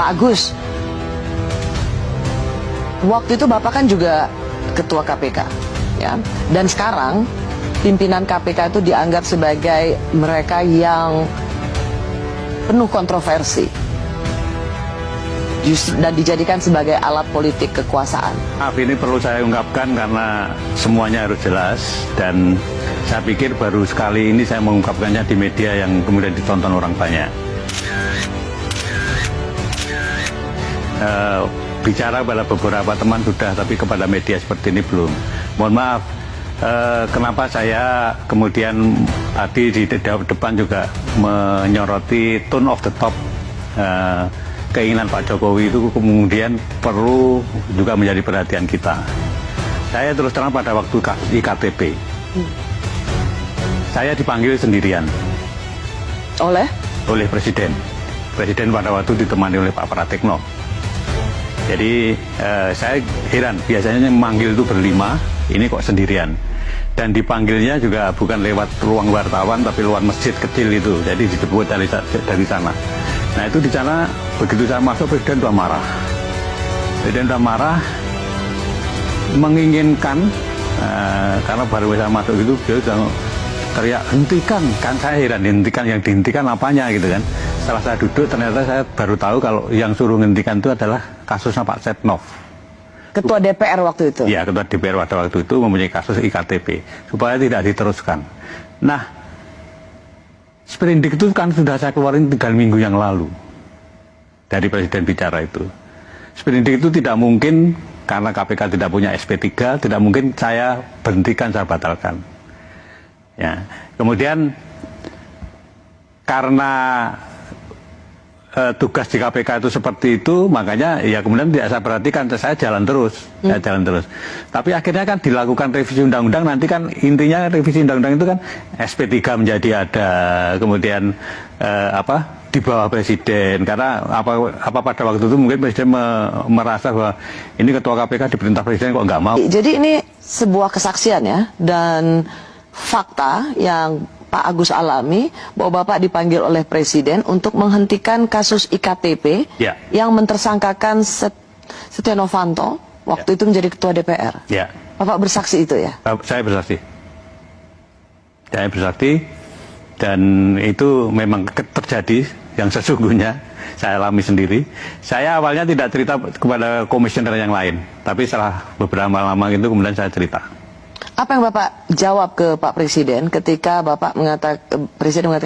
Pak Agus, waktu itu Bapak kan juga Ketua KPK, ya. Dan sekarang pimpinan KPK itu dianggap sebagai mereka yang penuh kontroversi, justru dan dijadikan sebagai alat politik kekuasaan. Maaf, ini perlu saya ungkapkan karena semuanya harus jelas, dan saya pikir baru sekali ini saya mengungkapkannya di media yang kemudian ditonton orang banyak. Bicara pada beberapa teman sudah, tapi kepada media seperti ini belum. Mohon maaf, kenapa saya kemudian tadi di depan juga menyoroti tone of the top, keinginan Pak Jokowi itu kemudian perlu juga menjadi perhatian kita. Saya terus terang pada waktu kasus IKTP, saya dipanggil sendirian Oleh Presiden. Presiden pada waktu ditemani oleh Pak Pratikno. Jadi saya heran, biasanya memanggil itu berlima, ini kok sendirian. Dan dipanggilnya juga bukan lewat ruang wartawan, tapi lewat masjid kecil itu. Jadi dijemput dari sana. Nah itu di sana, begitu saya masuk, Presiden sudah marah. Presiden sudah marah, menginginkan, karena baru saya masuk itu, dia sudah teriak, hentikan. Kan saya heran, hentikan, yang dihentikan apanya gitu kan. Setelah saya duduk, ternyata saya baru tahu kalau yang suruh hentikan itu adalah kasusnya Pak Setnov. Ketua DPR waktu itu? Ya, Ketua DPR pada waktu itu mempunyai kasus IKTP, supaya tidak diteruskan. Nah, sprindik itu kan sudah saya keluarin 3 minggu yang lalu, dari Presiden bicara itu. Sprindik itu tidak mungkin, karena KPK tidak punya SP3, tidak mungkin saya berhentikan, saya batalkan. Ya, kemudian karena tugas di KPK itu seperti itu, makanya ya kemudian tidak saya perhatikan, saya jalan terus, Tapi akhirnya kan dilakukan revisi undang-undang, nanti kan intinya revisi undang-undang itu kan SP3 menjadi ada, kemudian di bawah Presiden, karena apa pada waktu itu mungkin Presiden merasa bahwa ini Ketua KPK diperintah Presiden kok nggak mau. Jadi ini sebuah kesaksian ya, dan fakta yang Pak Agus alami, bahwa Bapak dipanggil oleh Presiden untuk menghentikan kasus IKTP yang mentersangkakan Setia Novanto waktu itu menjadi Ketua DPR. Bapak bersaksi itu ya? Saya bersaksi. Saya bersaksi, dan itu memang terjadi yang sesungguhnya. Saya alami sendiri. Saya awalnya tidak cerita kepada komisioner yang lain, tapi setelah beberapa lama itu kemudian saya cerita. Apa yang Bapak jawab ke Pak Presiden ketika Bapak Presiden mengatakan